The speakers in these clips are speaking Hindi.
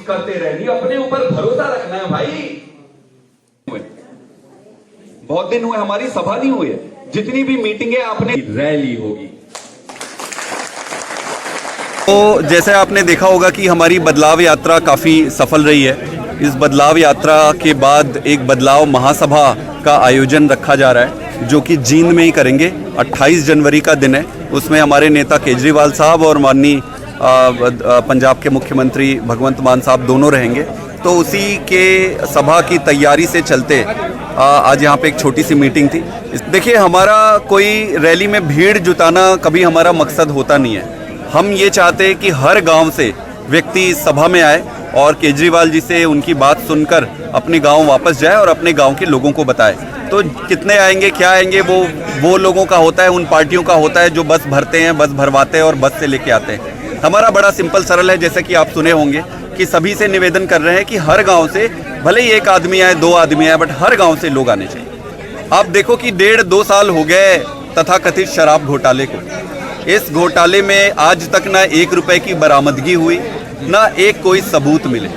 करते रहनी, अपने ऊपर भरोसा रखना है भाई। बहुत दिन हुए हमारी सभा नहीं हुई है, जितनी भी मीटिंग है आपने रैली होगी। तो जैसे आपने देखा होगा कि हमारी बदलाव यात्रा काफ़ी सफल रही है। इस बदलाव यात्रा के बाद एक बदलाव महासभा का आयोजन रखा जा रहा है, जो कि जींद में ही करेंगे। 28 जनवरी का दिन है। उसमें हमारे नेता केजरीवाल साहब और माननीय पंजाब के मुख्यमंत्री भगवंत मान साहब दोनों रहेंगे। तो उसी के सभा की तैयारी से चलते आज यहाँ पे एक छोटी सी मीटिंग थी। देखिए, हमारा कोई रैली में भीड़ जुटाना कभी हमारा मकसद होता नहीं है। हम ये चाहते हैं कि हर गांव से व्यक्ति सभा में आए और केजरीवाल जी से उनकी बात सुनकर अपने गांव वापस जाए और अपने गांव के लोगों को बताए। तो कितने आएंगे, क्या आएंगे, वो लोगों का होता है, उन पार्टियों का होता है जो बस भरते हैं, बस भरवाते हैं और बस से लेके आते हैं। हमारा बड़ा सिंपल सरल है, जैसे कि आप सुने होंगे कि सभी से निवेदन कर रहे हैं कि हर गांव से भले ही एक आदमी आए, 2 आदमी आए, बट हर गांव से लोग आने चाहिए। आप देखो कि 1.5-2 साल हो गए तथाकथित शराब घोटाले को। इस घोटाले में आज तक ना 1 रुपए की बरामदगी हुई, ना एक कोई सबूत मिले।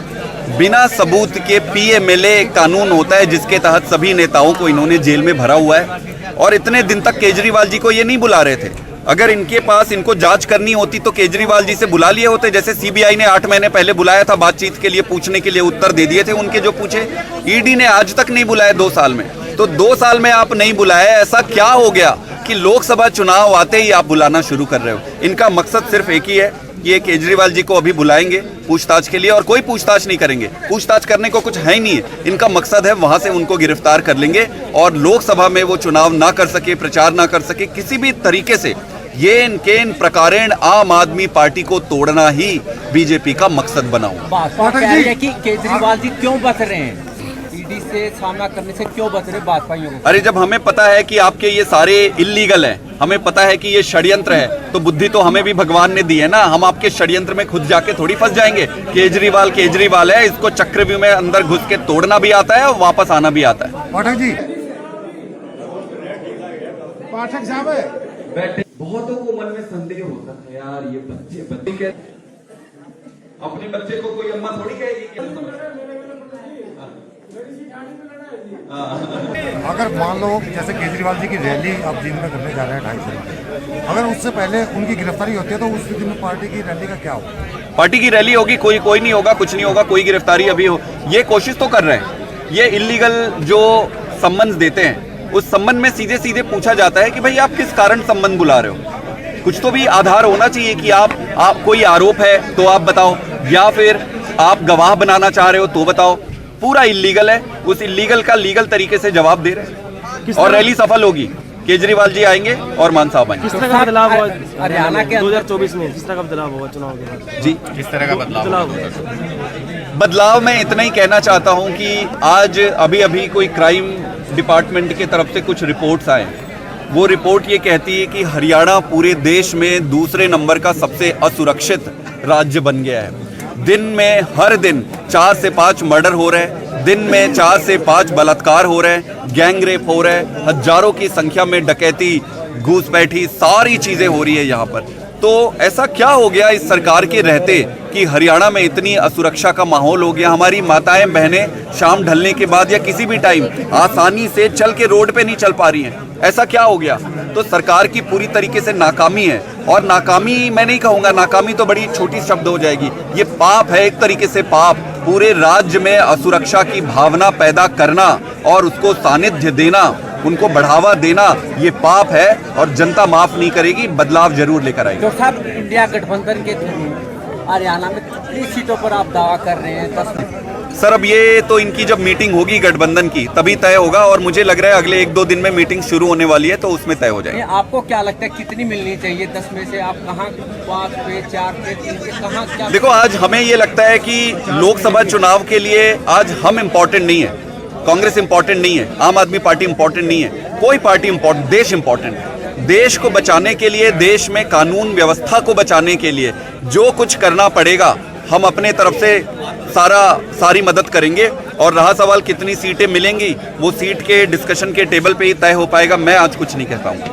बिना सबूत के PMLA कानून होता है, जिसके तहत सभी नेताओं को इन्होंने जेल में भरा हुआ है। और इतने दिन तक केजरीवाल जी को ये नहीं बुला रहे थे। अगर इनके पास इनको जांच करनी होती तो केजरीवाल जी से बुला लिए होते, जैसे CBI ने 8 महीने पहले बुलाया था बातचीत के लिए, पूछने के लिए उत्तर दे दिए थे उनके जो पूछे। ED ने आज तक नहीं बुलाया 2 साल में। तो 2 साल में आप नहीं बुलाए, ऐसा क्या हो गया कि लोकसभा चुनाव आते ही आप बुलाना शुरू कर रहे हो? इनका मकसद सिर्फ एक ही है, ये केजरीवाल जी को अभी बुलाएंगे पूछताछ के लिए, और कोई पूछताछ नहीं करेंगे। पूछताछ करने को कुछ है ही नहीं है। इनका मकसद है वहां से उनको गिरफ्तार कर लेंगे और लोकसभा में वो चुनाव ना कर सके, प्रचार ना कर सके किसी भी तरीके से। ये इनके इन प्रकारेण आम आदमी पार्टी को तोड़ना ही बीजेपी का मकसद बना हुआ है कि केजरीवाल जी क्यों बच रहे हैं, ईडी से सामना करने से क्यों बच रहे भाजपाइयों को? अरे, जब हमें पता है कि आपके ये सारे इल्लीगल हैं, हमें पता है कि ये षड्यंत्र है, तो बुद्धि तो हमें भी भगवान ने दी है ना। हम आपके षड्यंत्र में खुद जाके थोड़ी फंस जाएंगे। केजरीवाल है, इसको चक्रव्यूह में अंदर घुस के तोड़ना भी आता है और वापस आना भी आता है। पाठक जी, पाठक साहब, बहुतों को मन में संदेह होता है, यार ये बच्चे के अपने बच्चे को कोई अम्मा थोड़ी कहेगी कि अगर मान लो जैसे केजरीवाल जी की रैली आप जींद में करने जा रहे हैं 2.5 जनवरी, अगर उससे पहले उनकी गिरफ्तारी होती है तो उस दिन पार्टी की रैली का क्या होगा? पार्टी की रैली होगी, कोई नहीं होगा, कुछ नहीं होगा, कोई गिरफ्तारी अभी हो। ये कोशिश तो कर रहे हैं। ये इल्लीगल जो सम्मन देते हैं, उस सम्मन में सीधे सीधे पूछा जाता है कि भाई आप किस कारण सम्मन बुला रहे हो। कुछ तो भी आधार होना चाहिए कि आप कोई आरोप है तो आप बताओ, या फिर आप गवाह बनाना चाह रहे हो तो बताओ। पूरा इल्लीगल है, उस इल्लीगल का लीगल तरीके से जवाब दे रहे हैं और रैली सफल होगी। केजरीवाल जी आएंगे और मान साहब आएंगे। किस तरह का बदलाव हुआ हरियाणा के 2024 में? किस तरह का बदलाव हुआ चुनाव के बाद? जी, किस तरह का बदलाव मैं इतना ही कहना चाहता हूं कि आज अभी कोई क्राइम डिपार्टमेंट की तरफ से कुछ रिपोर्ट्स आए। वो रिपोर्ट ये कहती है कि हरियाणा पूरे देश में दूसरे नंबर का सबसे असुरक्षित राज्य बन गया है। दिन में हर दिन 4 से 5 मर्डर हो रहे हैं, दिन में 4 से 5 बलात्कार हो रहे हैं, गैंग रेप हो रहे हैं, हजारों की संख्या में डकैती, घूसपैठी, सारी चीजें हो रही है यहाँ पर। तो ऐसा क्या हो गया इस सरकार के रहते कि हरियाणा में इतनी असुरक्षा का माहौल हो गया? हमारी माताएं बहनें शाम ढलने के बाद या किसी भी टाइम आसानी से चल के रोड पे नहीं चल पा रही हैं। ऐसा क्या हो गया? तो सरकार की पूरी तरीके से नाकामी है। और नाकामी मैं नहीं कहूँगा, नाकामी तो बड़ी छोटी शब्द हो जाएगी। ये पाप है, एक तरीके से पाप। पूरे राज्य में असुरक्षा की भावना पैदा करना और उसको सानिध्य देना, उनको बढ़ावा देना, ये पाप है और जनता माफ नहीं करेगी। बदलाव जरूर लेकर आएगी। तो साहब, इंडिया गठबंधन के हरियाणा में कितनी सीटों पर आप दावा कर रहे हैं? 10 सर, अब ये तो इनकी जब मीटिंग होगी गठबंधन की तभी तय होगा, और मुझे लग रहा है अगले 1-2 दिन में मीटिंग शुरू होने वाली है, तो उसमें तय हो जाएगा। आपको क्या लगता है कितनी मिलनी चाहिए? 10 में से आप कहाँ, 5 पे, 4 पे, 3 पे, कहाँ क्या? देखो, आज हमें ये लगता है कि लोकसभा चुनाव के लिए आज हम इम्पोर्टेंट नहीं है, कांग्रेस इम्पोर्टेंट नहीं है, आम आदमी पार्टी इम्पोर्टेंट नहीं है, कोई पार्टी इम्पोर्टेंट, देश इम्पोर्टेंट है। देश को बचाने के लिए, देश में कानून व्यवस्था को बचाने के लिए जो कुछ करना पड़ेगा, हम अपने तरफ से सारी मदद करेंगे। और रहा सवाल कितनी सीटें मिलेंगी, वो सीट के डिस्कशन के टेबल पे ही तय हो पाएगा। मैं आज कुछ नहीं कह पाऊंगा।